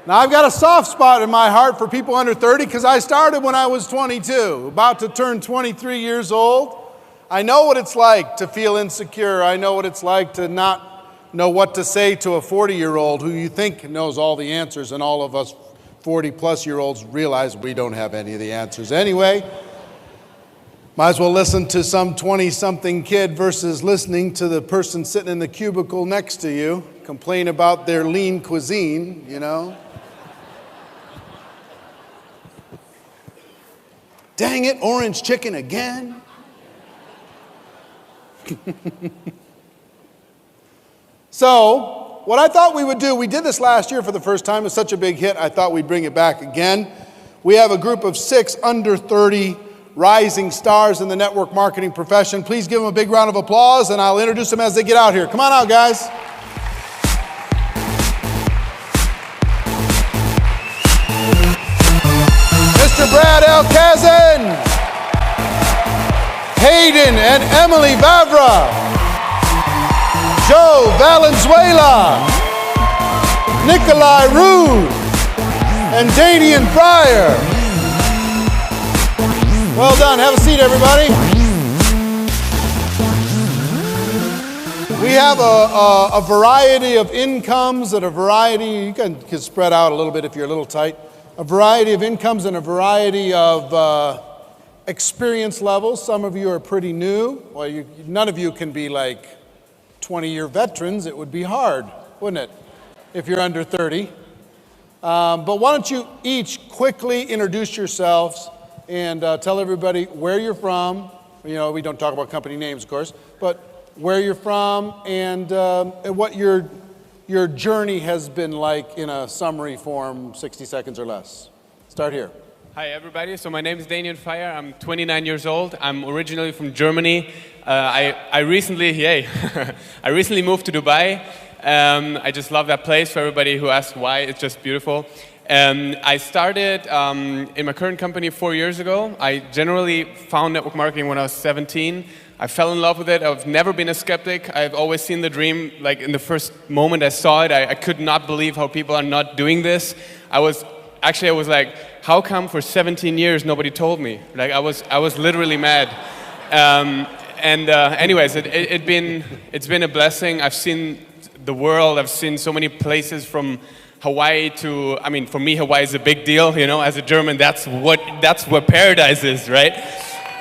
Now, I've got a soft spot in my heart for people under 30 because I started when I was 22, about to turn 23 years old. I know what it's like to feel insecure. I know what it's like to not know what to say to a 40-year-old who you think knows all the answers, and all of us 40-plus-year-olds realize we don't have any of the answers anyway. Might as well listen to some 20-something kid versus listening to the person sitting in the cubicle next to you complain about their lean cuisine, you know. Dang it, orange chicken again. So, what I thought we would do, we did this last year for the first time. It's such a big hit, I thought we'd bring it back again. We have a group of 6 under 30 rising stars in the network marketing profession. Please give them a big round of applause, and I'll introduce them as they get out here. Come on out, guys. Mr. Brad Alcazan, Hayden and Emily Vavra, Joe Valenzuela, Nikolai Rude, and Danian Pryor. Well done. Have a seat, everybody. We have a variety of incomes and a variety, you can spread out a little bit if you're a little tight, a variety of incomes and a variety of experience levels. Some of you are pretty new. Well, none of you can be like 20-year veterans. It would be hard, wouldn't it, if you're under 30. But why don't you each quickly introduce yourselves and tell everybody where you're from. You know, we don't talk about company names, of course, but where you're from and what your journey has been like in a summary form, 60 seconds or less. Start here. Hi, everybody. So my name is Daniel Pryor. I'm 29 years old. I'm originally from Germany. I recently moved to Dubai. I just love that place. For everybody who asks why, it's just beautiful. I started in my current company 4 years ago. I generally found network marketing when I was 17. I fell in love with it. I've never been a skeptic. I've always seen the dream. Like in the first moment I saw it, I could not believe how people are not doing this. I was like, how come for 17 years nobody told me? Like I was literally mad. Anyways, it's been a blessing. I've seen the world. I've seen so many places from Hawaii to, I mean, for me, Hawaii is a big deal, you know, as a German, that's what paradise is, right?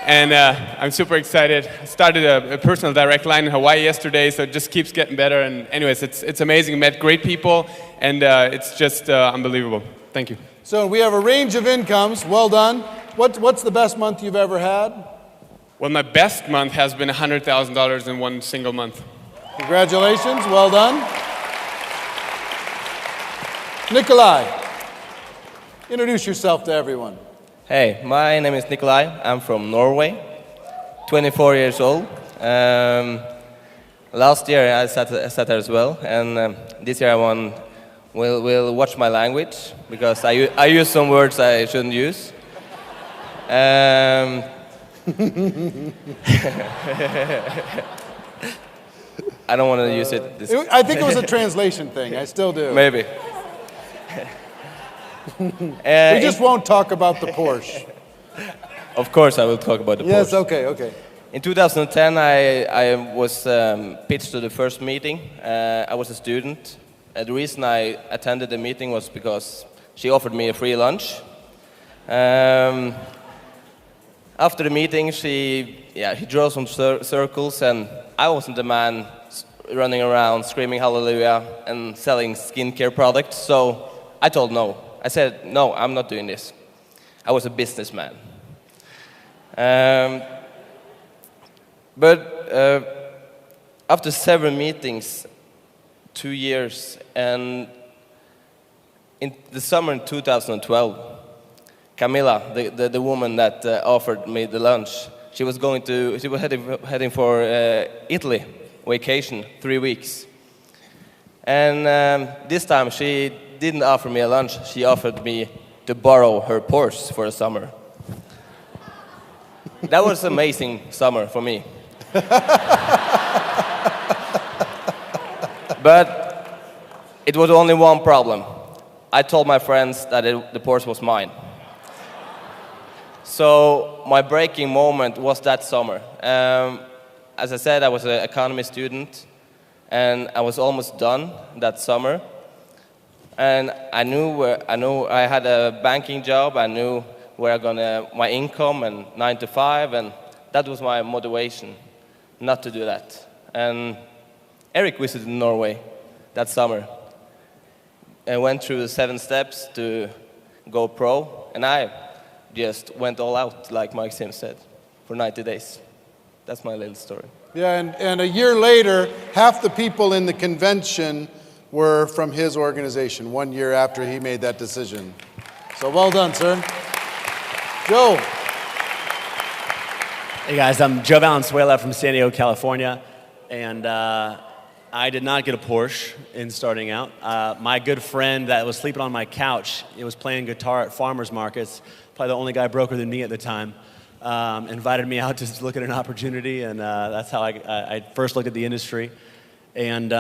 And I'm super excited. I started a personal direct line in Hawaii yesterday, so it just keeps getting better. And anyways, it's amazing. Met great people, and it's just unbelievable. Thank you. So we have a range of incomes. Well done. What's the best month you've ever had? Well, my best month has been $100,000 in one single month. Congratulations. Well done. Nikolai, introduce yourself to everyone. Hey, my name is Nikolai. I'm from Norway, 24 years old. Last year I sat there as well, and this year I will watch my language because I use some words I shouldn't use. I don't want to use it. I think it was a translation thing. I still do. Maybe. We just won't talk about the Porsche. Of course I will talk about the Porsche. Yes, okay. In 2010 I was pitched to the first meeting. I was a student. The reason I attended the meeting was because she offered me a free lunch. After the meeting she drew some circles, and I wasn't the man running around screaming hallelujah and selling skincare products, so I told no. I said, no, I'm not doing this. I was a businessman. But after several meetings, 2 years, and in the summer in 2012, Camilla, the woman that offered me the lunch, she was heading for Italy, vacation, 3 weeks. And this time she didn't offer me a lunch, she offered me to borrow her Porsche for the summer. That was an amazing summer for me. But it was only one problem. I told my friends that the Porsche was mine. So my breaking moment was that summer. As I said, I was an economy student, and I was almost done that summer. And I knew I had a banking job. I knew where my income and 9 to 5, and that was my motivation, not to do that. And ERİC visited Norway that summer and went through the 7 steps to go pro, and I just went all out, like Mike Sims said, for 90 days. That's my little story. Yeah, and a year later, half the people in the convention were from his organization, 1 year after he made that decision. So well done, sir. Joe. Hey guys, I'm Joe Valenzuela from San Diego, California, and I did not get a Porsche in starting out. My good friend that was sleeping on my couch, he was playing guitar at farmers markets, probably the only guy broker than me at the time, invited me out to look at an opportunity, and that's how I first looked at the industry. And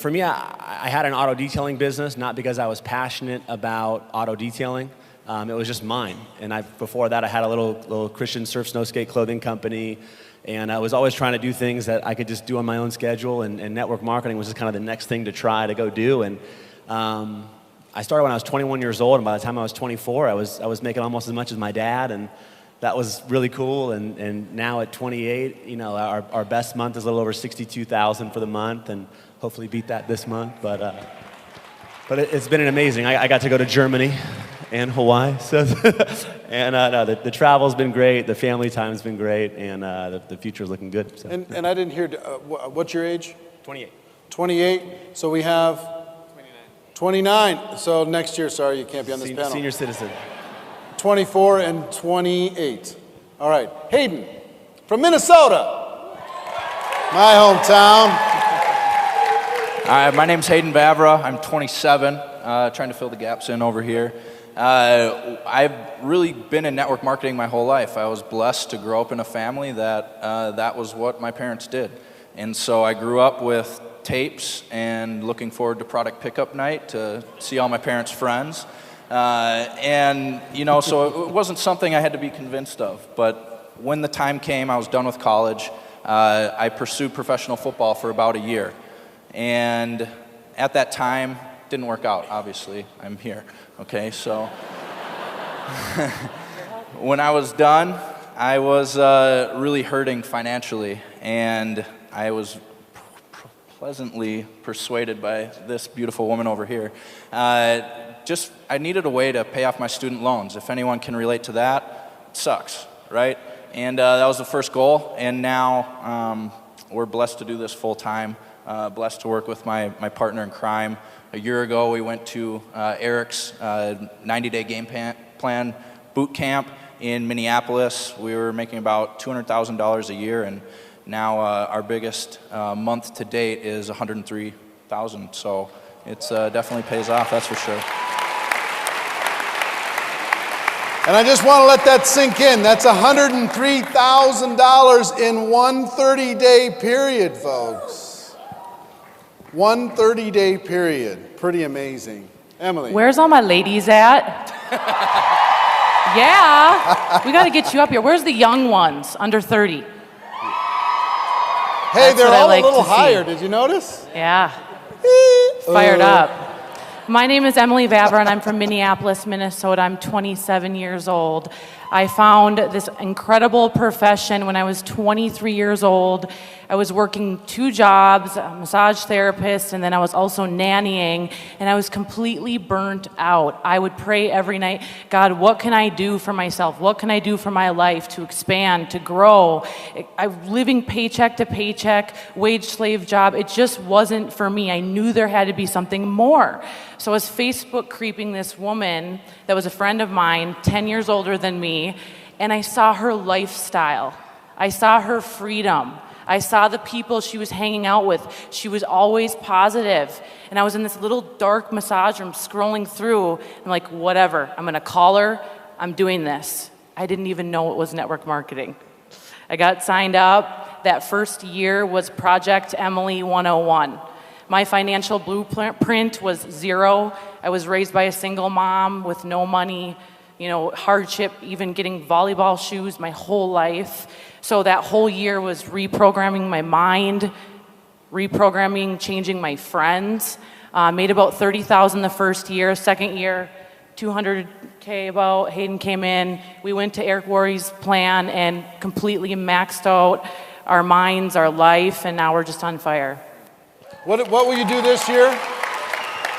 for me, I had an auto detailing business, not because I was passionate about auto detailing. It was just mine. And before that, I had a little Christian surf snow skate clothing company. And I was always trying to do things that I could just do on my own schedule. And network marketing was just kind of the next thing to try to go do. And I started when I was 21 years old. And by the time I was 24, I was making almost as much as my dad. And that was really cool. And now at 28, you know, our best month is a little over 62,000 for the month, and hopefully beat that this month. But it's been amazing. I got to go to Germany and Hawaii. So and no, the travel's been great. The family time's been great, and the future's looking good. So. And I didn't hear, what's your age? 28. 28. So we have 29. So next year, sorry, you can't be on this panel. Senior citizen. 24 and 28. All right. Hayden from Minnesota, my hometown. Hi, my name's Hayden Vavra. I'm 27, trying to fill the gaps in over here. I've really been in network marketing my whole life. I was blessed to grow up in a family that was what my parents did. And so I grew up with tapes and looking forward to product pickup night to see all my parents' friends. And, you know, so it wasn't something I had to be convinced of. But when the time came, I was done with college. I pursued professional football for about a year. And at that time, didn't work out, obviously. I'm here, okay? So when I was done, I was really hurting financially. And I was pleasantly persuaded by this beautiful woman over here. I needed a way to pay off my student loans. If anyone can relate to that, it sucks, right? And that was the first goal, and now we're blessed to do this full time, blessed to work with my partner in crime. A year ago, we went to ERİC's 90-day game plan boot camp in Minneapolis. We were making about $200,000 a year, and now our biggest month to date is $103,000. So it's definitely pays off, that's for sure. And I just want to let that sink in. That's $103,000 in one 30-day period, folks. One 30-day period. Pretty amazing. Emily. Where's all my ladies at? Yeah, we got to get you up here. Where's the young ones, under 30? Hey, That's they're what I all like a little to see. higher. Did you notice? Yeah, fired up. My name is Emily Vavra, and I'm from Minneapolis, Minnesota. I'm 27 years old. I found this incredible profession when I was 23 years old. I was working 2 jobs, a massage therapist, and then I was also nannying, and I was completely burnt out. I would pray every night, God, what can I do for myself? What can I do for my life to expand, to grow? I'm living paycheck to paycheck, wage slave job. It just wasn't for me. I knew there had to be something more. So I was Facebook creeping this woman that was a friend of mine, 10 years older than me, and I saw her lifestyle. I saw her freedom. I saw the people she was hanging out with. She was always positive. And I was in this little dark massage room scrolling through. I'm like, whatever, I'm gonna call her. I'm doing this. I didn't even know it was network marketing. I got signed up. That first year was Project Emily 101. My financial blueprint was 0. I was raised by a single mom with no money, you know, hardship, even getting volleyball shoes my whole life. So that whole year was reprogramming my mind, reprogramming, changing my friends. Made about $30,000 the first year. Second year, $200K about. Hayden came in. We went to Eric Worre's plan and completely maxed out our minds, our life, and now we're just on fire. What will you do this year?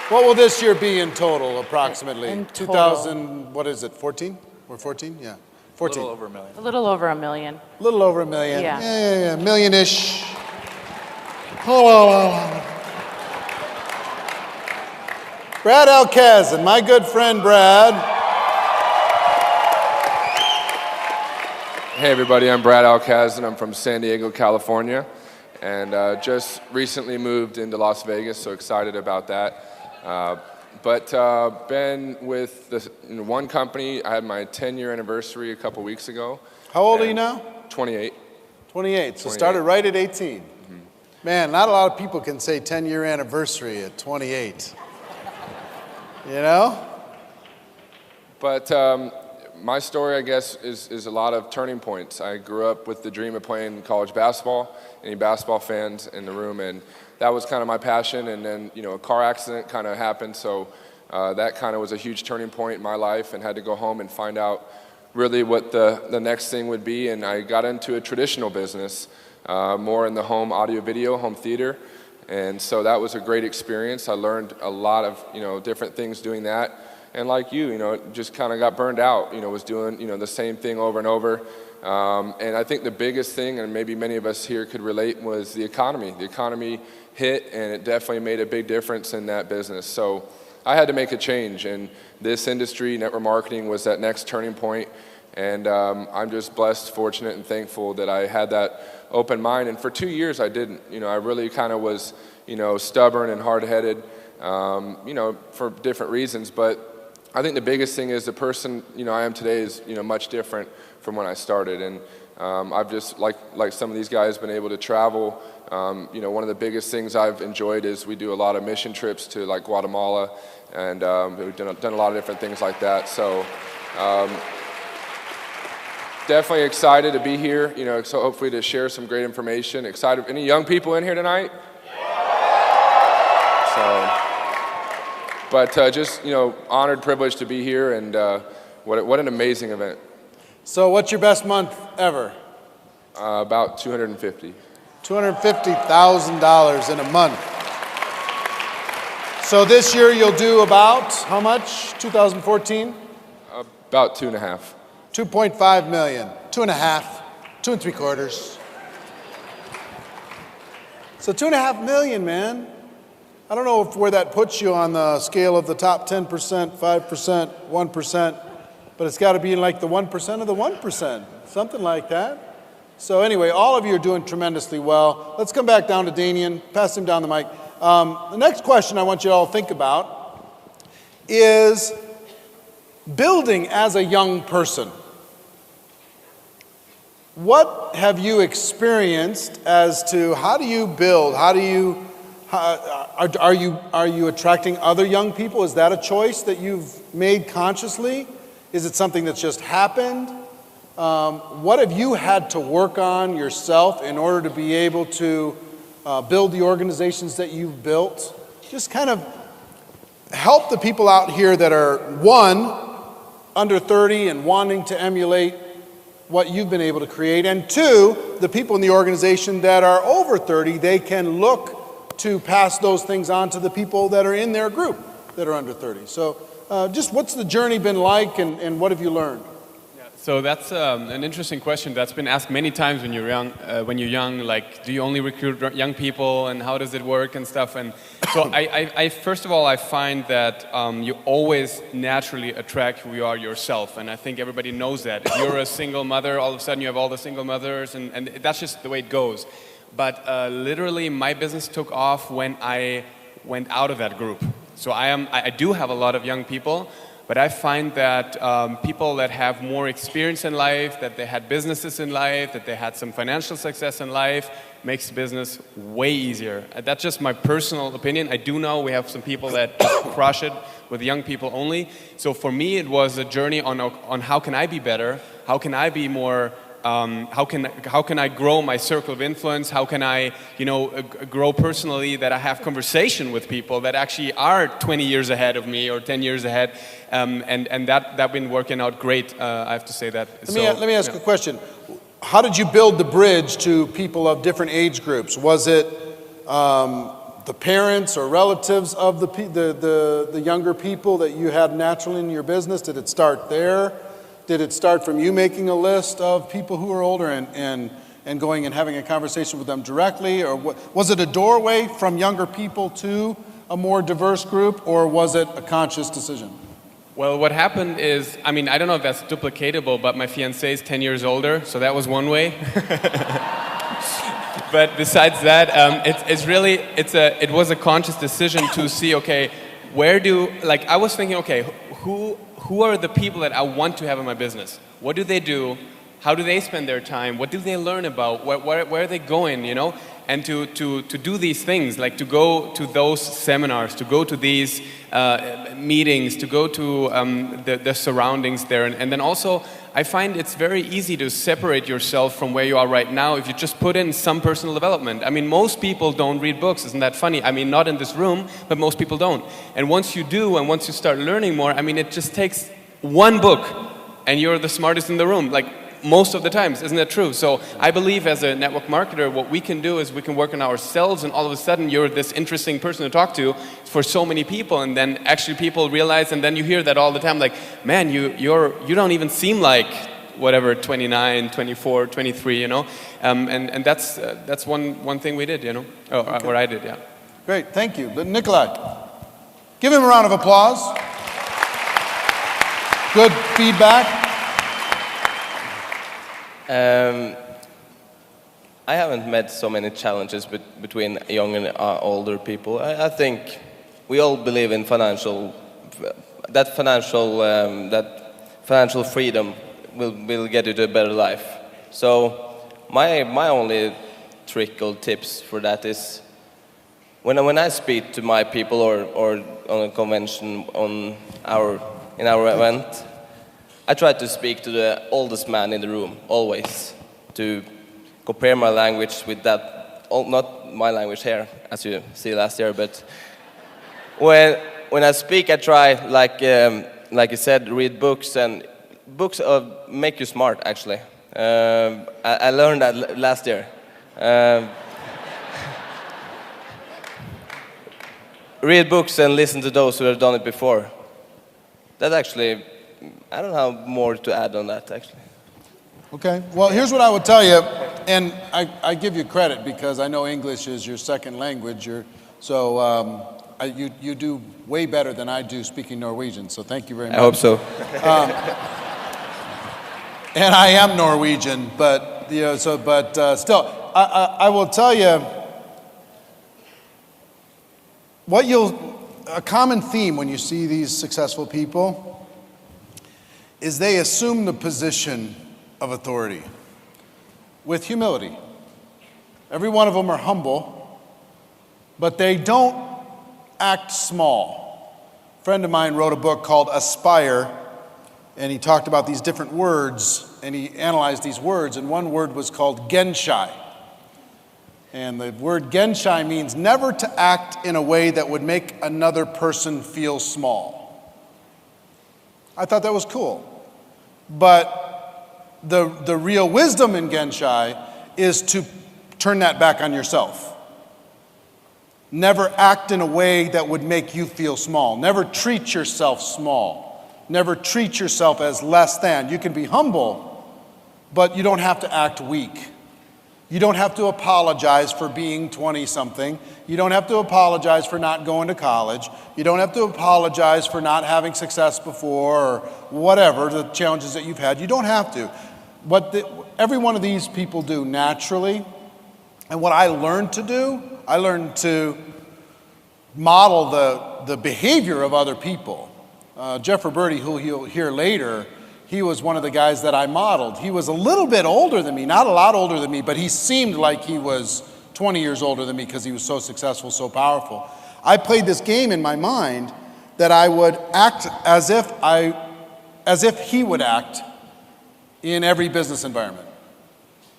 What will this year be in total, approximately? In 2000, what is it, 14? Or 14? Yeah, 14. A little over $1 million. A little over $1 million. A little over $1 million. Yeah. Yeah, million-ish. Brad Alcazan, my good friend Brad. Hey everybody, I'm Brad Alcazan. I'm from San Diego, California, and just recently moved into Las Vegas, so excited about that. But been with one company. I had my 10-year anniversary a couple weeks ago. How old are you now? 28. 28, so started right at 18. Mm-hmm. Man, not a lot of people can say 10-year anniversary at 28. You know? But my story, I guess, is a lot of turning points. I grew up with the dream of playing college basketball. Any basketball fans in the room? And that was kind of my passion. And then, you know, a car accident kind of happened. So that kind of was a huge turning point in my life, and had to go home and find out really what the next thing would be. And I got into a traditional business, more in the home audio video, home theater. And so that was a great experience. I learned a lot of, you know, different things doing that. And like you know, just kind of got burned out, you know, was doing, you know, the same thing over and over. And I think the biggest thing, and maybe many of us here could relate, was the economy. The economy hit, and it definitely made a big difference in that business. So I had to make a change, and this industry, network marketing, was that next turning point. And I'm just blessed, fortunate, and thankful that I had that open mind. And for 2 years, I didn't. You know, I really kind of was, you know, stubborn and hard-headed, you know, for different reasons. But I think the biggest thing is the person, you know, I am today is, you know, much different from when I started. And I've just, like some of these guys, been able to travel. You know, one of the biggest things I've enjoyed is we do a lot of mission trips to like Guatemala, and we've done a lot of different things like that. So definitely excited to be here, you know, so hopefully to share some great information. Excited. Any young people in here tonight? So, but just, you know, honored, privileged to be here, and what an amazing event. So what's your best month ever? About $250. $250,000 in a month. So this year you'll do about, how much, 2014? About 2.5. 2.5 million, 2.5, 2 3/4. So 2.5 million, man. I don't know where that puts you on the scale of the top 10%, 5%, 1%, but it's got to be in like the 1% of the 1%, something like that. So anyway, all of you are doing tremendously well. Let's come back down to Danian, pass him down the mic. The next question I want you all to think about is building as a young person. What have you experienced as to how do you build? How do you, are you attracting other young people? Is that a choice that you've made consciously? Is it something that's just happened? What have you had to work on yourself in order to be able to build the organizations that you've built? Just kind of help the people out here that are, one, under 30 and wanting to emulate what you've been able to create, and two, the people in the organization that are over 30, they can look to pass those things on to the people that are in their group that are under 30. So just what's the journey been like, and what have you learned? So that's an interesting question that's been asked many times when you're young. Like, do you only recruit young people, and how does it work and stuff? And so I first of all, I find that you always naturally attract who you are yourself, and I think everybody knows that. If you're a single mother, all of a sudden you have all the single mothers, and that's just the way it goes. But literally, my business took off when I went out of that group. So I do have a lot of young people. But But I find that people that have more experience in life, that they had businesses in life, that they had some financial success in life, makes business way easier. That's just my personal opinion. I do know we have some people that just crush it with young people only. So for me, it was a journey on how can I be better? How can I be more? How can I grow my circle of influence? How can I, grow personally, that I have conversation with people that actually are 20 years ahead of me or 10 years ahead, and that been working out great. I have to say that. Let me ask a question. How did you build the bridge to people of different age groups? Was it the parents or relatives of the younger people that you had naturally in your business? Did it start there? Did it start from you making a list of people who are older and going and having a conversation with them directly? Or was it a doorway from younger people to a more diverse group, or was it a conscious decision? Well, what happened is, I don't know if that's duplicatable, but my fiancée is 10 years older, so that was one way. But besides that, it was a conscious decision to see, okay, I was thinking, okay, who are the people that I want to have in my business? What do they do? How do they spend their time? What do they learn about? Where are they going, And to do these things, like to go to those seminars, to go to these meetings, to go to the surroundings there. And then also, I find it's very easy to separate yourself from where you are right now if you just put in some personal development. Most people don't read books. Isn't that funny? Not in this room, but most people don't. And once you do, and once you start learning more, it just takes one book, and you're the smartest in the room. Most of the times, isn't that true? So I believe as a network marketer, what we can do is we can work on ourselves, and all of a sudden you're this interesting person to talk to for so many people, and then actually people realize, and then you hear that all the time, like, man, you don't even seem like whatever, 29, 24, 23, and that's one thing we did, Okay. or I did, yeah. Great, thank you. But Nikolai, give him a round of applause. Good feedback. I haven't met so many challenges between young and older people. I think we all believe in financial freedom will get you to a better life. So my only trick or tips for that is when I speak to my people or on a convention in our event, I try to speak to the oldest man in the room, always, to compare my language with that, not my language here, as you see last year, but when I speak, I try, like you said, read books, and books make you smart, actually. I learned that last year. Read books and listen to those who have done it before. That actually, I don't have more to add on that, actually. Okay, well, here's what I would tell you, and I give you credit because I know English is your second language, you do way better than I do speaking Norwegian, so thank you very much. I hope so. And I am Norwegian, but still, I will tell you, a common theme when you see these successful people is they assume the position of authority with humility. Every one of them are humble, but they don't act small. A friend of mine wrote a book called Aspire, and he talked about these different words, and he analyzed these words, and one word was called genshai. And the word genshai means never to act in a way that would make another person feel small. I thought that was cool. But the real wisdom in genshai is to turn that back on yourself. Never act in a way that would make you feel small. Never treat yourself small. Never treat yourself as less than. You can be humble, but you don't have to act weak. You don't have to apologize for being 20-something. You don't have to apologize for not going to college. You don't have to apologize for not having success before or whatever, the challenges that you've had. You don't have to. What every one of these people do naturally. And what I learned to do, I learned to model the behavior of other people. Jeff Roberti, who you'll hear later, he was one of the guys that I modeled. He was a little bit older than me, not a lot older than me, but he seemed like he was 20 years older than me because he was so successful, so powerful. I played this game in my mind that I would act as if he would act in every business environment.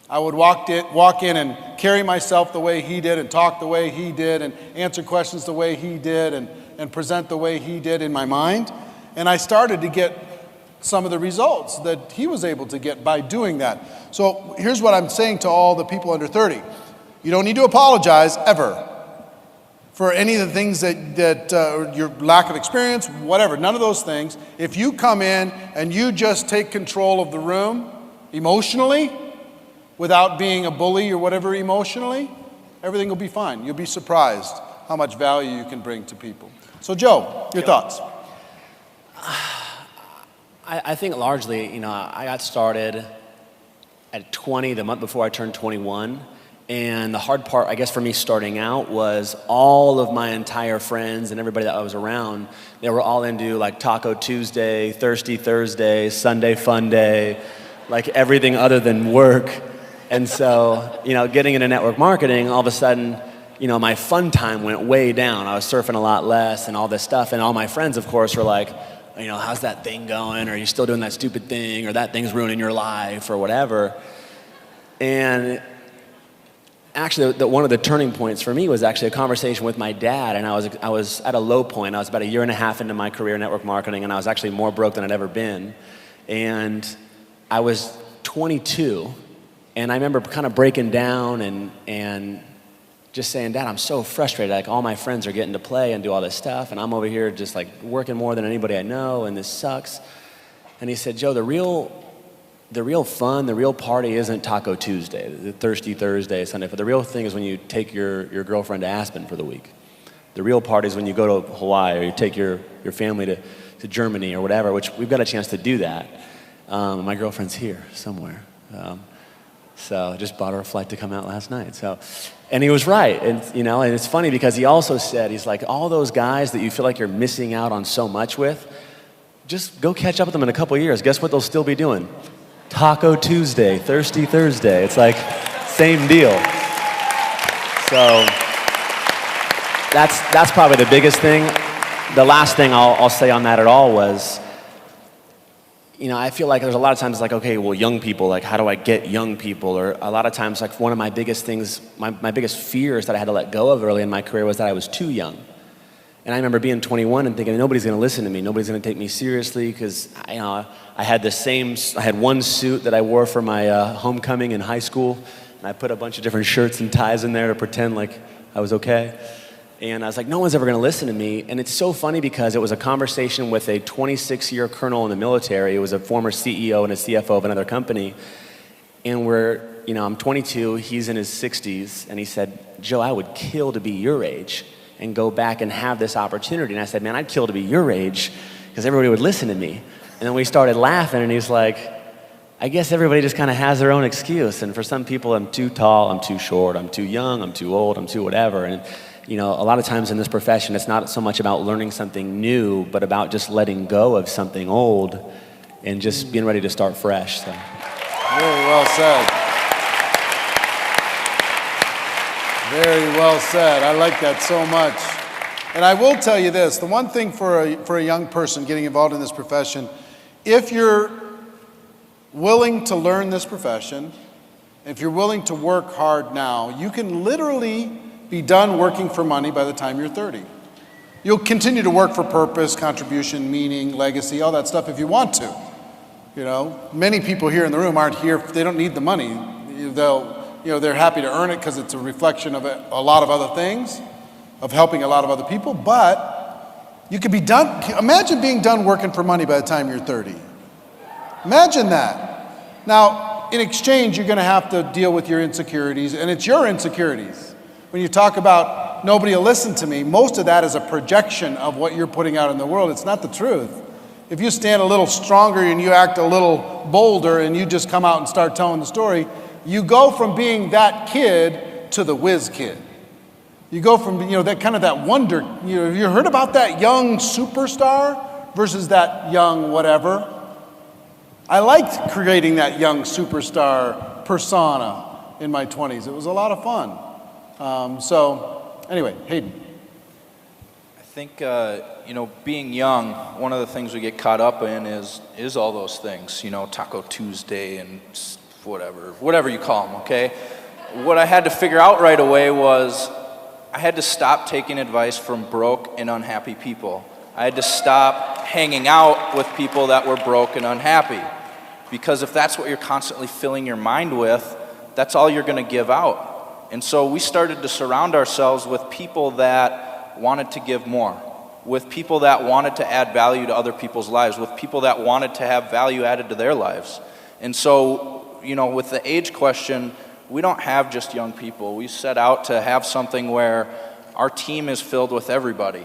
I would walk in and carry myself the way he did and talk the way he did and answer questions the way he did and present the way he did in my mind. And I started to get some of the results that he was able to get by doing that. So here's what I'm saying to all the people under 30. You don't need to apologize ever for any of the things that your lack of experience, whatever, none of those things. If you come in and you just take control of the room emotionally, without being a bully or whatever emotionally, everything will be fine. You'll be surprised how much value you can bring to people. So Joe, your thoughts? I think largely, I got started at 20, the month before I turned 21. And the hard part, I guess, for me starting out was all of my entire friends and everybody that I was around, they were all into like Taco Tuesday, Thirsty Thursday, Sunday Fun Day, like everything other than work. And so, getting into network marketing, all of a sudden, my fun time went way down. I was surfing a lot less and all this stuff. And all my friends, of course, were like, how's that thing going? Or are you still doing that stupid thing? Or that thing's ruining your life or whatever. And actually, one of the turning points for me was actually a conversation with my dad. And I was at a low point. I was about a year and a half into my career in network marketing. And I was actually more broke than I'd ever been. And I was 22. And I remember kind of breaking down and just saying, Dad, I'm so frustrated. Like, all my friends are getting to play and do all this stuff, and I'm over here just like working more than anybody I know, and this sucks. And he said, Joe, the real fun, the real party isn't Taco Tuesday, the Thirsty Thursday, Sunday. But the real thing is when you take your girlfriend to Aspen for the week. The real party is when you go to Hawaii, or you take your family to Germany or whatever, which we've got a chance to do that. My girlfriend's here somewhere. So I just bought her a flight to come out last night. And he was right. And and it's funny because he also said, he's like, all those guys that you feel like you're missing out on so much with, just go catch up with them in a couple of years. Guess what they'll still be doing? Taco Tuesday, Thirsty Thursday. It's like, same deal. So that's probably the biggest thing. The last thing I'll say on that at all was, I feel like there's a lot of times like, okay, well, young people, like, how do I get young people? Or a lot of times, like, one of my biggest things, my biggest fears that I had to let go of early in my career was that I was too young. And I remember being 21 and thinking, nobody's going to listen to me. Nobody's going to take me seriously because, I had one suit that I wore for my homecoming in high school. And I put a bunch of different shirts and ties in there to pretend like I was okay. And I was like, no one's ever going to listen to me. And it's so funny because it was a conversation with a 26-year colonel in the military. It was a former CEO and a CFO of another company. And I'm 22, he's in his 60s. And he said, Joe, I would kill to be your age and go back and have this opportunity. And I said, man, I'd kill to be your age because everybody would listen to me. And then we started laughing and he's like, I guess everybody just kind of has their own excuse. And for some people, I'm too tall, I'm too short, I'm too young, I'm too old, I'm too whatever. And a lot of times in this profession, it's not so much about learning something new, but about just letting go of something old and just being ready to start fresh. So. Very well said. Very well said. I like that so much. And I will tell you this, the one thing for a young person getting involved in this profession, if you're willing to learn this profession, if you're willing to work hard now, you can literally be done working for money by the time you're 30. You'll continue to work for purpose, contribution, meaning, legacy, all that stuff if you want to. Many people here in the room aren't here, they don't need the money. They're happy to earn it because it's a reflection of a lot of other things, of helping a lot of other people, but you could be done. Imagine being done working for money by the time you're 30. Imagine that. Now, in exchange, you're going to have to deal with your insecurities, and it's your insecurities. When you talk about nobody will listen to me, most of that is a projection of what you're putting out in the world. It's not the truth. If you stand a little stronger and you act a little bolder and you just come out and start telling the story, you go from being that kid to the whiz kid. You go from that kind of that wonder. You heard about that young superstar versus that young whatever. I liked creating that young superstar persona in my 20s. It was a lot of fun. So anyway, Hayden. I think, being young, one of the things we get caught up in is all those things, Taco Tuesday and whatever you call them, okay? What I had to figure out right away was I had to stop taking advice from broke and unhappy people. I had to stop hanging out with people that were broke and unhappy. Because if that's what you're constantly filling your mind with, that's all you're going to give out. And so we started to surround ourselves with people that wanted to give more, with people that wanted to add value to other people's lives, with people that wanted to have value added to their lives. And so, with the age question, we don't have just young people. We set out to have something where our team is filled with everybody.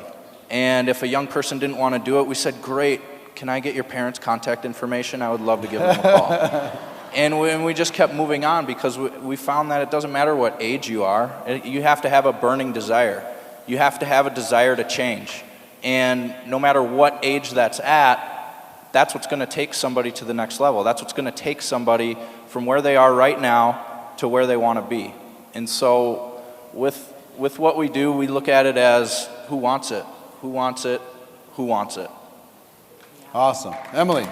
And if a young person didn't want to do it, we said, great, can I get your parents' contact information? I would love to give them a call. And we just kept moving on because we found that it doesn't matter what age you are. You have to have a burning desire. You have to have a desire to change. And no matter what age that's at, that's what's going to take somebody to the next level. That's what's going to take somebody from where they are right now to where they want to be. And so with what we do, we look at it as who wants it? Who wants it? Who wants it? Awesome. Emily.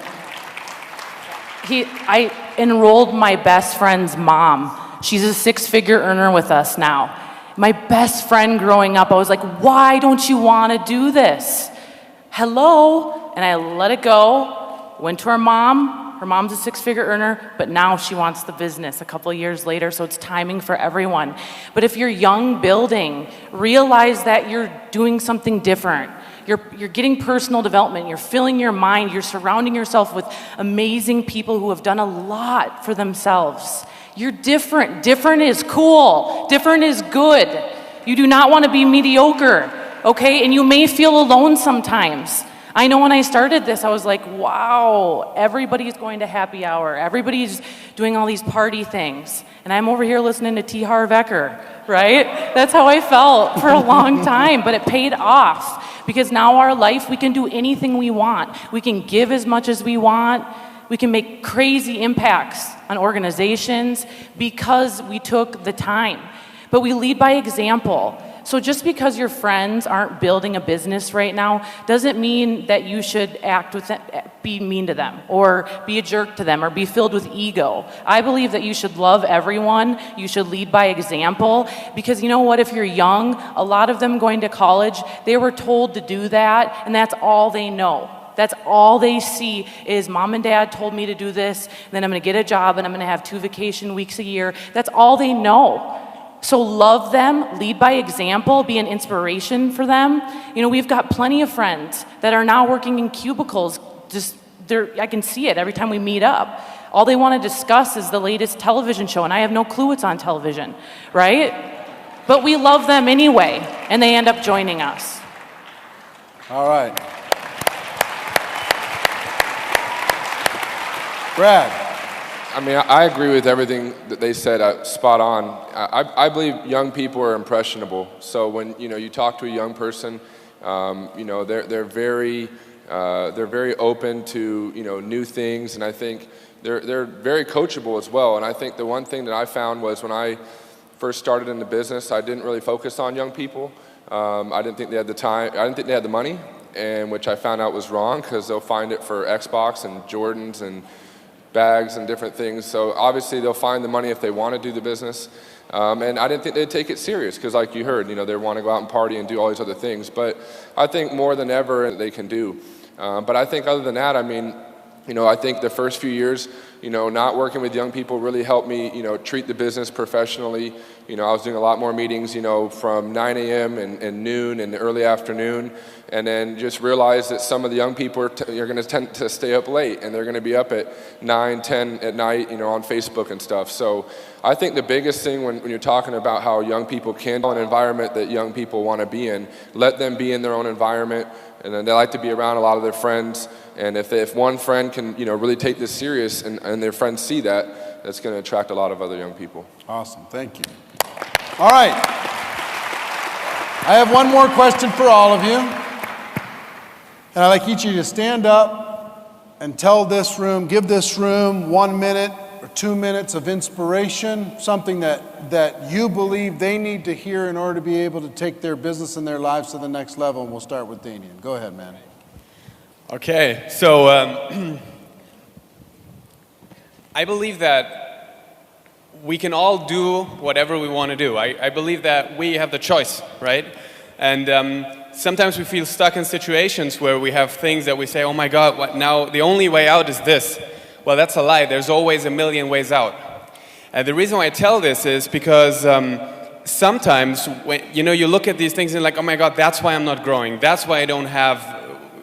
I enrolled my best friend's mom. She's a six-figure earner with us now. My best friend growing up, I was like, why don't you want to do this? Hello? And I let it go, went to her mom. Her mom's a six-figure earner, but now she wants the business a couple of years later, so it's timing for everyone. But if you're young building, realize that you're doing something different. You're getting personal development, you're filling your mind, you're surrounding yourself with amazing people who have done a lot for themselves. You're different. Different is cool. Different is good. You do not want to be mediocre, okay? And you may feel alone sometimes. I know when I started this, I was like, wow, everybody's going to happy hour. Everybody's doing all these party things. And I'm over here listening to T. Harv Eker, right? That's how I felt for a long time, but it paid off. Because now our life, we can do anything we want. We can give as much as we want. We can make crazy impacts on organizations because we took the time. But we lead by example. So just because your friends aren't building a business right now doesn't mean that you should act with them, be mean to them or be a jerk to them or be filled with ego. I believe that you should love everyone. You should lead by example because you know what? If you're young, a lot of them going to college, they were told to do that and that's all they know. That's all they see is mom and dad told me to do this, then I'm going to get a job and I'm going to have 2 vacation weeks a year. That's all they know. So love them, lead by example, be an inspiration for them. You know, we've got plenty of friends that are now working in cubicles. I can see it every time we meet up. All they want to discuss is the latest television show, and I have no clue what's on television, right? But we love them anyway, and they end up joining us. All right. Brad. I mean, I agree with everything that they said, spot on. I believe young people are impressionable. So when you talk to a young person, they're very open to new things, and I think they're very coachable as well. And I think the one thing that I found was when I first started in the business, I didn't really focus on young people. I didn't think they had the time. I didn't think they had the money, and which I found out was wrong because they'll find it for Xbox and Jordans and bags and different things. So obviously they'll find the money if they want to do the business. And I didn't think they'd take it serious because like you heard, they want to go out and party and do all these other things. But I think more than ever they can do. But I think other than that, I mean, I think the first few years, not working with young people really helped me, treat the business professionally. I was doing a lot more meetings, from 9 a.m. and noon and the early afternoon, and then just realized that some of the young people are going to tend to stay up late, and they're going to be up at 9, 10 at night, on Facebook and stuff. So I think the biggest thing when you're talking about how young people can an environment that young people want to be in, let them be in their own environment, and then they like to be around a lot of their friends. And if one friend can, really take this serious and their friends see that, that's going to attract a lot of other young people. Awesome. Thank you. All right. I have one more question for all of you. And I'd like each of you to stand up and tell this room, give this room 1 minute or 2 minutes of inspiration, something that you believe they need to hear in order to be able to take their business and their lives to the next level. And we'll start with Damien. Go ahead, man. Okay, so I believe that we can all do whatever we want to do. I believe that we have the choice, right? And sometimes we feel stuck in situations where we have things that we say, oh my God, what now? The only way out is this. Well, that's a lie. There's always a million ways out. And the reason why I tell this is because sometimes when you look at these things and like, oh my God, that's why I'm not growing. That's why I don't have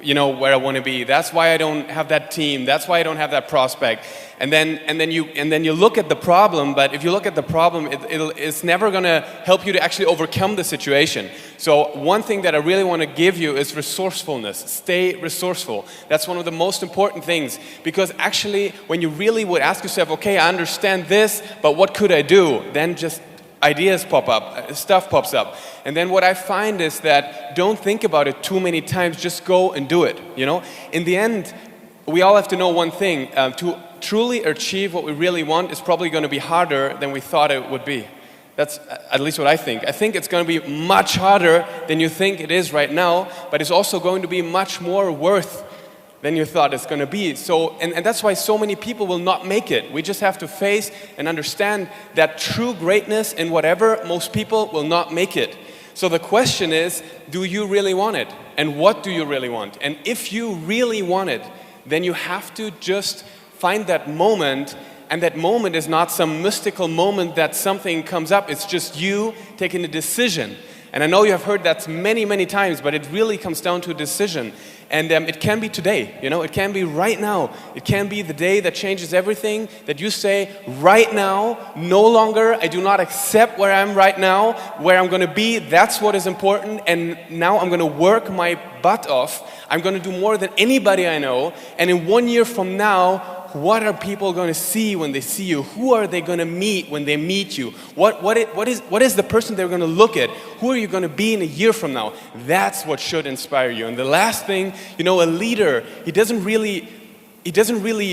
where I want to be. That's why I don't have that team. That's why I don't have that prospect. And then you look at the problem. But if you look at the problem, it's never going to help you to actually overcome the situation. So one thing that I really want to give you is resourcefulness. Stay resourceful. That's one of the most important things, because actually, when you really would ask yourself, okay, I understand this, but what could I do? Then just ideas pop up, stuff pops up. And then what I find is that don't think about it too many times, just go and do it, In the end, we all have to know one thing. To truly achieve what we really want is probably going to be harder than we thought it would be. That's at least what I think. I think it's going to be much harder than you think it is right now, but it's also going to be much more worth than you thought it's going to be. So, and that's why so many people will not make it. We just have to face and understand that true greatness in whatever, most people will not make it. So the question is, do you really want it? And what do you really want? And if you really want it, then you have to just find that moment. And that moment is not some mystical moment that something comes up. It's just you taking a decision. And I know you have heard that many, many times, but it really comes down to a decision. And it can be today, it can be right now. It can be the day that changes everything, that you say, right now, no longer, I do not accept where I am right now, where I'm going to be, that's what is important, and now I'm going to work my butt off. I'm going to do more than anybody I know, and in 1 year from now, what are people going to see when they see you? Who are they going to meet when they meet you? What is the person they're going to look at? Who are you going to be in a year from now? That's what should inspire you. And the last thing, a leader, he doesn't really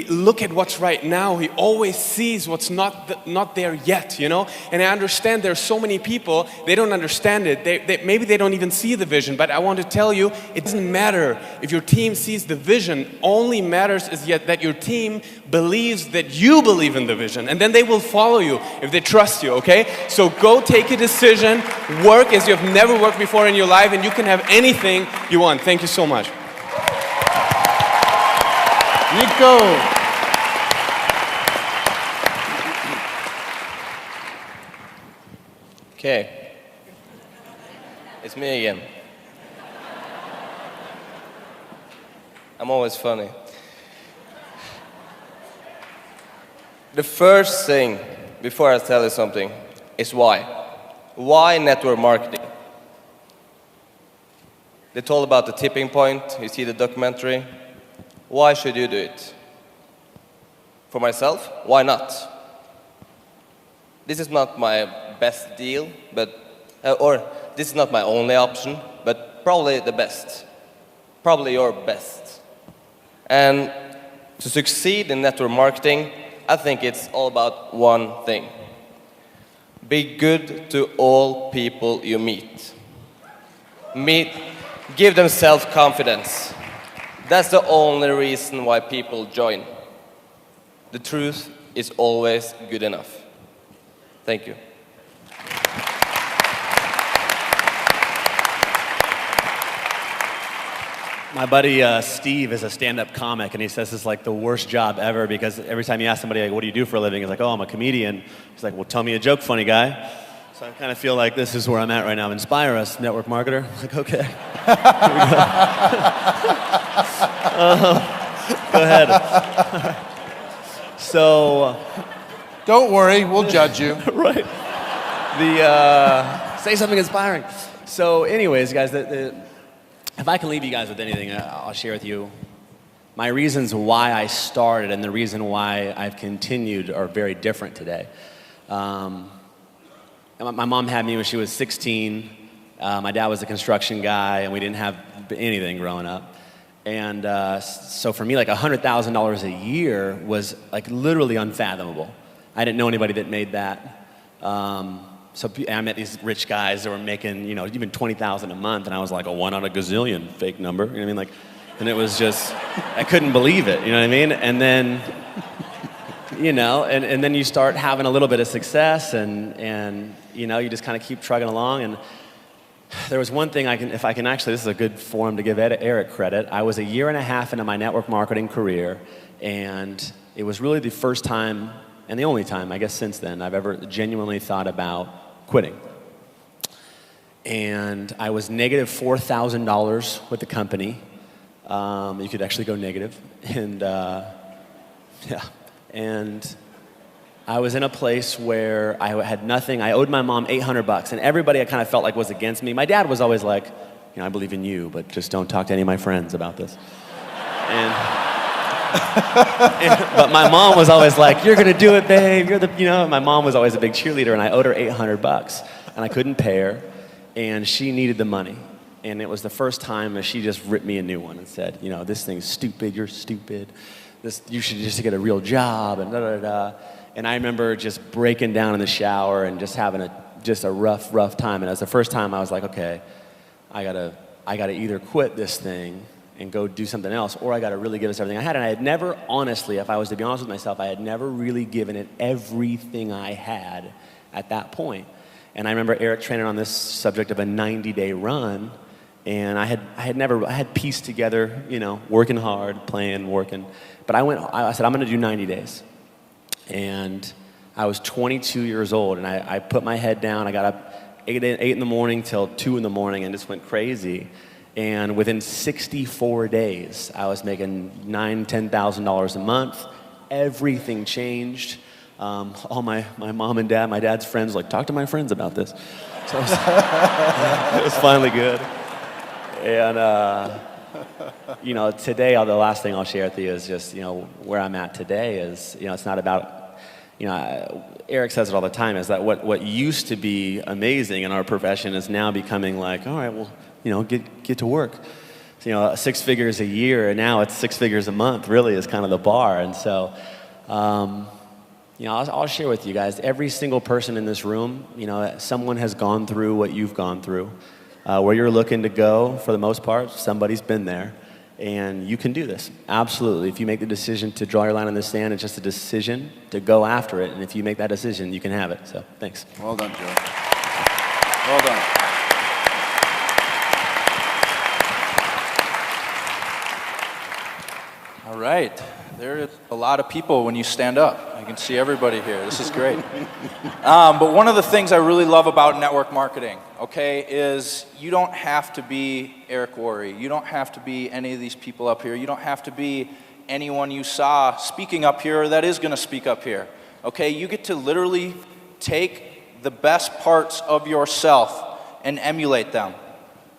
look at what's right now. He always sees what's not there yet, And I understand there's so many people, they don't understand it. Maybe they don't even see the vision. But I want to tell you, it doesn't matter if your team sees the vision. Only matters is that your team believes that you believe in the vision. And then they will follow you if they trust you, okay? So go take a decision, work as you have never worked before in your life, and you can have anything you want. Thank you so much. Nico. Okay. It's me again. I'm always funny. The first thing, before I tell you something, is why. Why network marketing? They told about the tipping point. You see the documentary. Why should you do it? For myself, why not? This is not my best deal, or this is not my only option, but probably the best. Probably your best. And to succeed in network marketing, I think it's all about one thing. Be good to all people you meet. Give them self-confidence. That's the only reason why people join. The truth is always good enough. Thank you. My buddy Steve is a stand-up comic, and he says it's like the worst job ever because every time you ask somebody, like, what do you do for a living? He's like, oh, I'm a comedian. He's like, well, tell me a joke, funny guy. So I kind of feel like this is where I'm at right now. Inspire us, network marketer. I'm like, okay. Go ahead. So. Don't worry, we'll judge you. Right. Say something inspiring. So anyways, guys, if I can leave you guys with anything, I'll share with you. My reasons why I started and the reason why I've continued are very different today. My mom had me when she was 16. My dad was a construction guy, and we didn't have anything growing up. And so for me, like $100,000 a year was like literally unfathomable. I didn't know anybody that made that. So I met these rich guys that were making, you know, even $20,000 a month, and I was like a 1 on a gazillion, fake number. You know what I mean? Like, and it was just, I couldn't believe it. You know what I mean? And then, you know, and then you start having a little bit of success, and you know, you just kind of keep trugging along. And there was one thing if I can actually, this is a good forum to give Eric credit. I was a year and a half into my network marketing career, and it was really the first time, and the only time, I guess since then, I've ever genuinely thought about quitting. And I was negative $4,000 with the company. You could actually go negative. And yeah, and I was in a place where I had nothing. I owed my mom $800, and everybody I kind of felt like was against me. My dad was always like, you know, I believe in you, but just don't talk to any of my friends about this. But my mom was always like, you're gonna do it, babe. You know, my mom was always a big cheerleader, and I owed her $800, and I couldn't pay her, and she needed the money. And it was the first time that she just ripped me a new one and said, you know, this thing's stupid, you're stupid. You should just get a real job, and da-da-da. And I remember just breaking down in the shower and just having a rough time. And it was the first time I was like, okay, I gotta either quit this thing and go do something else, or I gotta really give us everything I had. And I had never, honestly, if I was to be honest with myself, I had never really given it everything I had at that point. And I remember Eric training on this subject of a 90-day run, and I had pieced together, you know, working hard, playing, working. But I said, I'm gonna do 90 days. And I was 22 years old, and I put my head down. I got up 8 in the morning till 2 in the morning and just went crazy. And within 64 days, I was making $9,000, $10,000 a month. Everything changed. All my mom and dad, my dad's friends, like, talk to my friends about this. So it was finally good. And you know, today, the last thing I'll share with you is just, you know, where I'm at today is, you know, it's not about, you know, Eric says it all the time, is that what used to be amazing in our profession is now becoming like, all right, well, you know, get to work. So, you know, 6 figures a year, and now it's 6 figures a month, really is kind of the bar. And so, you know, I'll share with you guys, every single person in this room, you know, someone has gone through what you've gone through. Where you're looking to go, for the most part, somebody's been there. And you can do this, absolutely. If you make the decision to draw your line in the sand, it's just a decision to go after it. And if you make that decision, you can have it. So, thanks. Well done, Joe. Well done. All right. There is a lot of people when you stand up. I can see everybody here. This is great. But one of the things I really love about network marketing, okay, is you don't have to be Eric WORRE. You don't have to be any of these people up here. You don't have to be anyone you saw speaking up here or that is going to speak up here. Okay, you get to literally take the best parts of yourself and emulate them.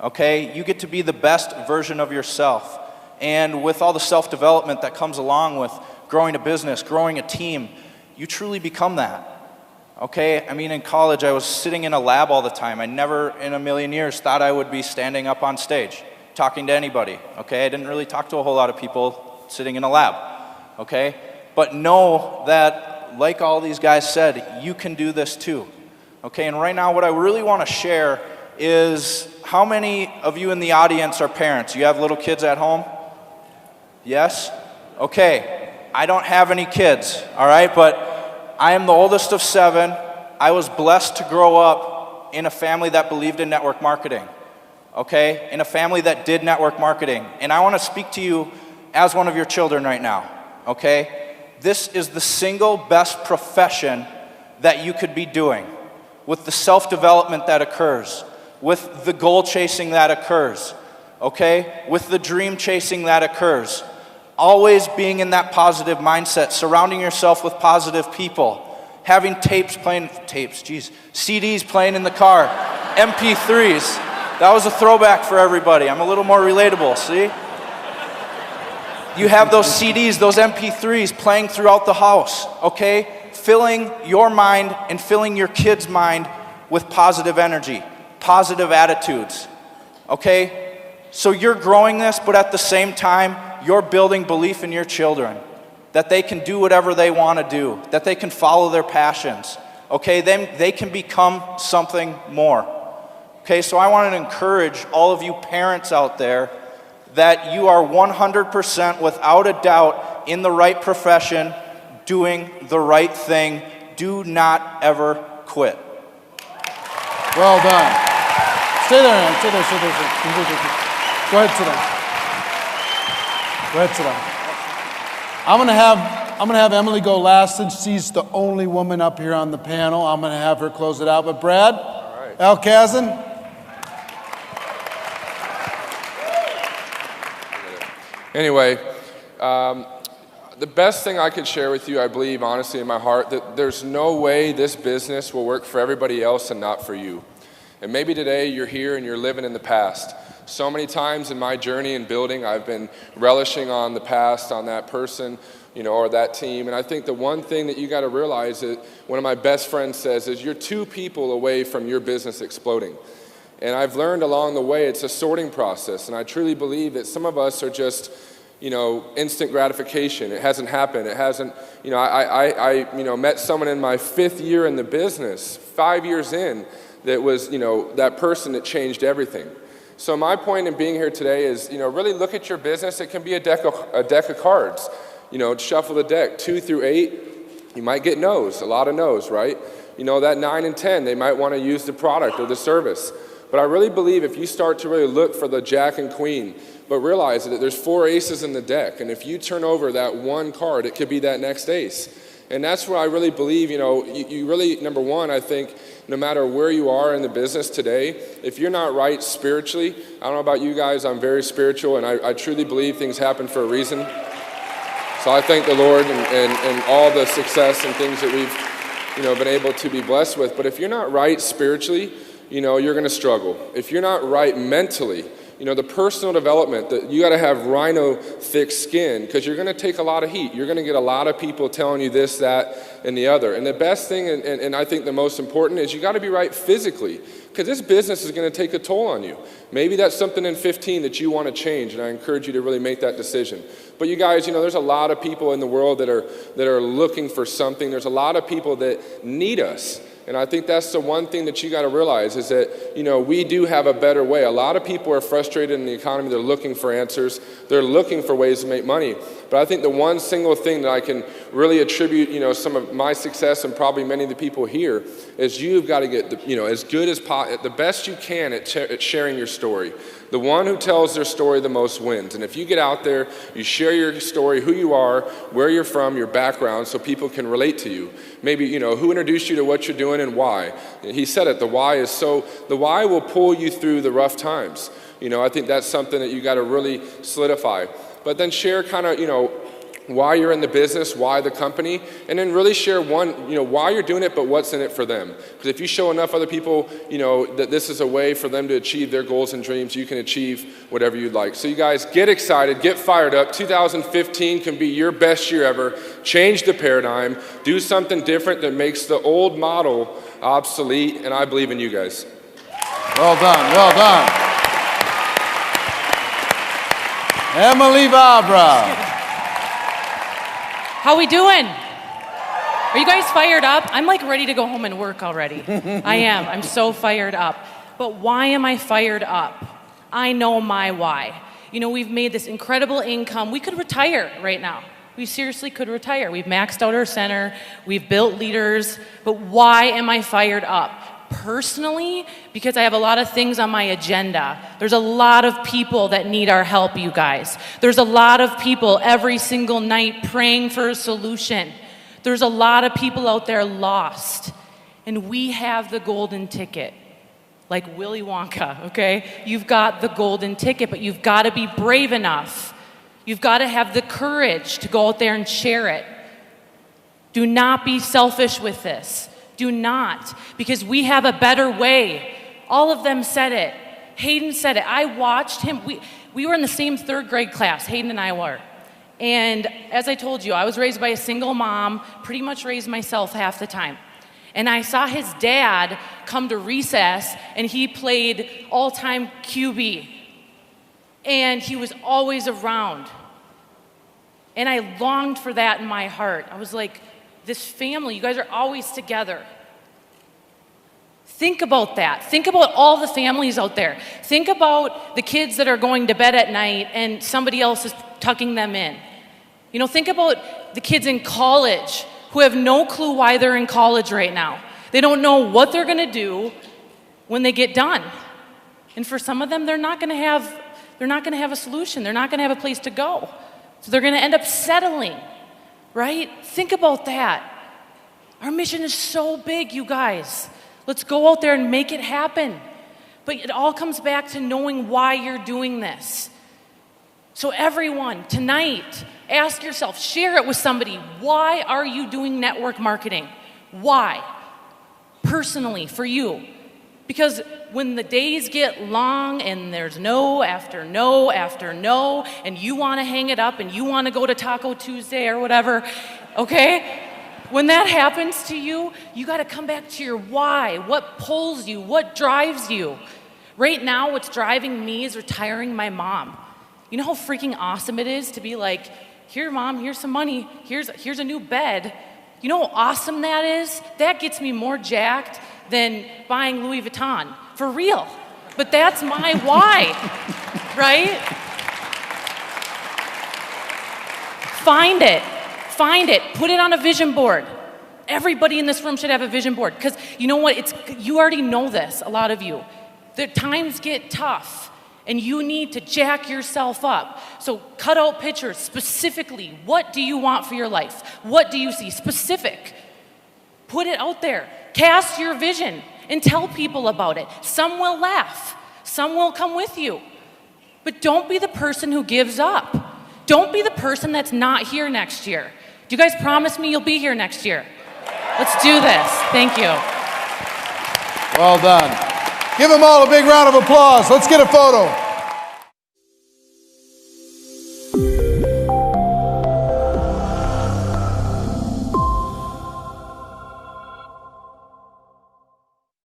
Okay, you get to be the best version of yourself. And with all the self-development that comes along with growing a business, growing a team, you truly become that. Okay, I mean, in college, I was sitting in a lab all the time. I never in a million years thought I would be standing up on stage, talking to anybody. Okay, I didn't really talk to a whole lot of people sitting in a lab. Okay, but know that, like all these guys said, you can do this too. Okay, and right now, what I really want to share is, how many of you in the audience are parents? You have little kids at home? Yes? Okay, I don't have any kids, all right, but I am the oldest of 7. I was blessed to grow up in a family that believed in network marketing, okay, in a family that did network marketing. And I want to speak to you as one of your children right now, okay? This is the single best profession that you could be doing, with the self-development that occurs, with the goal chasing that occurs, okay, with the dream chasing that occurs. Always being in that positive mindset, surrounding yourself with positive people, having CDs playing in the car, MP3s. That was a throwback for everybody. I'm a little more relatable, see? You have those CDs, those MP3s playing throughout the house, okay? Filling your mind and filling your kid's mind with positive energy, positive attitudes, okay? So you're growing this, but at the same time, you're building belief in your children that they can do whatever they want to do, that they can follow their passions. Okay, then they can become something more. Okay, so I want to encourage all of you parents out there that you are 100% without a doubt in the right profession, doing the right thing. Do not ever quit. Well done. Stay there, Ann. Stay there, stay there, stay there. Go ahead, sit down. Go ahead, sit down. I'm gonna have Emily go last since she's the only woman up here on the panel. I'm gonna have her close it out. But Brad, right. Al Kazan. Anyway, the best thing I could share with you, I believe honestly in my heart, that there's no way this business will work for everybody else and not for you. And maybe today you're here and you're living in the past. So many times in my journey in building, I've been relishing on the past, on that person, you know, or that team. And I think the one thing that you got to realize that one of my best friends says is you're 2 people away from your business exploding. And I've learned along the way it's a sorting process. And I truly believe that some of us are just, you know, instant gratification. It hasn't happened. It hasn't, you know, I met someone in my 5th year in the business, 5 years in, that was, you know, that person that changed everything. So my point in being here today is, you know, really look at your business. It can be a deck of cards. You know, shuffle the deck 2 through 8. You might get no's, a lot of no's, right? You know, that 9 and 10, they might want to use the product or the service. But I really believe if you start to really look for the jack and queen, but realize that there's 4 aces in the deck, and if you turn over that one card, it could be that next ace. And that's where I really believe, you know, you really, number one, I think, no matter where you are in the business today, if you're not right spiritually, I don't know about you guys, I'm very spiritual, and I truly believe things happen for a reason. So I thank the Lord and all the success and things that we've, you know, been able to be blessed with. But if you're not right spiritually, you know, you're going to struggle. If you're not right mentally, you know, the personal development, that you got to have rhino thick skin because you're going to take a lot of heat. You're going to get a lot of people telling you this, that, and the other. And the best thing, and I think the most important, is you got to be right physically because this business is going to take a toll on you. Maybe that's something in 15 that you want to change, and I encourage you to really make that decision. But you guys, you know, there's a lot of people in the world that are looking for something. There's a lot of people that need us. And I think that's the one thing that you got to realize is that, you know, we do have a better way. A lot of people are frustrated in the economy. They're looking for answers. They're looking for ways to make money. But I think the one single thing that I can really attribute, you know, some of my success and probably many of the people here is you've got to get, you know, as good as the best you can at sharing your story. The one who tells their story the most wins. And if you get out there, you share your story, who you are, where you're from, your background, so people can relate to you. Maybe, you know, who introduced you to what you're doing and why. He said it, the why will pull you through the rough times. You know, I think that's something that you got to really solidify. But then share kind of, you know, why you're in the business, why the company, and then really share why you're doing it, but what's in it for them. Because if you show enough other people, you know, that this is a way for them to achieve their goals and dreams, you can achieve whatever you'd like. So you guys get excited, get fired up. 2015 can be your best year ever. Change the paradigm, do something different that makes the old model obsolete, and I believe in you guys. Well done, well done. Emily Vabra. How we doing? Are you guys fired up? I'm like ready to go home and work already. I am. I'm so fired up. But why am I fired up? I know my why. You know, we've made this incredible income. We could retire right now. We seriously could retire. We've maxed out our center. We've built leaders. But why am I fired up? Personally, because I have a lot of things on my agenda. There's a lot of people that need our help, you guys. There's a lot of people every single night praying for a solution. There's a lot of people out there lost. And we have the golden ticket. Like Willy Wonka, okay? You've got the golden ticket, but you've got to be brave enough. You've got to have the courage to go out there and share it. Do not be selfish with this. Do not, because we have a better way. All of them said it. Hayden said it. I watched him. We were in the same 3rd grade class, Hayden and I were. And as I told you, I was raised by a single mom, pretty much raised myself half the time. And I saw his dad come to recess, and he played all-time QB. And he was always around. And I longed for that in my heart. I was like, this family, you guys are always together. Think about that. Think about all the families out there. Think about the kids that are going to bed at night and somebody else is tucking them in. You know, think about the kids in college who have no clue why they're in college right now. They don't know what they're going to do when they get done. And for some of them, they're not going to have a solution. They're not going to have a place to go. So they're going to end up settling, right? Think about that. Our mission is so big, you guys. Let's go out there and make it happen. But it all comes back to knowing why you're doing this. So everyone, tonight, ask yourself, share it with somebody. Why are you doing network marketing? Why? Personally, for you. Because when the days get long and there's no after no after no, and you want to hang it up and you want to go to Taco Tuesday or whatever, okay? When that happens to you, you got to come back to your why. What pulls you? What drives you? Right now, what's driving me is retiring my mom. You know how freaking awesome it is to be like, here, Mom, here's some money. Here's a new bed. You know how awesome that is? That gets me more jacked than buying Louis Vuitton. For real. But that's my why, right? Find it. Find it. Put it on a vision board. Everybody in this room should have a vision board. Because you know what? You already know this, a lot of you. The times get tough. And you need to jack yourself up. So cut out pictures specifically. What do you want for your life? What do you see? Specific. Put it out there. Cast your vision and tell people about it. Some will laugh. Some will come with you. But don't be the person who gives up. Don't be the person that's not here next year. Do you guys promise me you'll be here next year? Let's do this. Thank you. Well done. Give them all a big round of applause. Let's get a photo.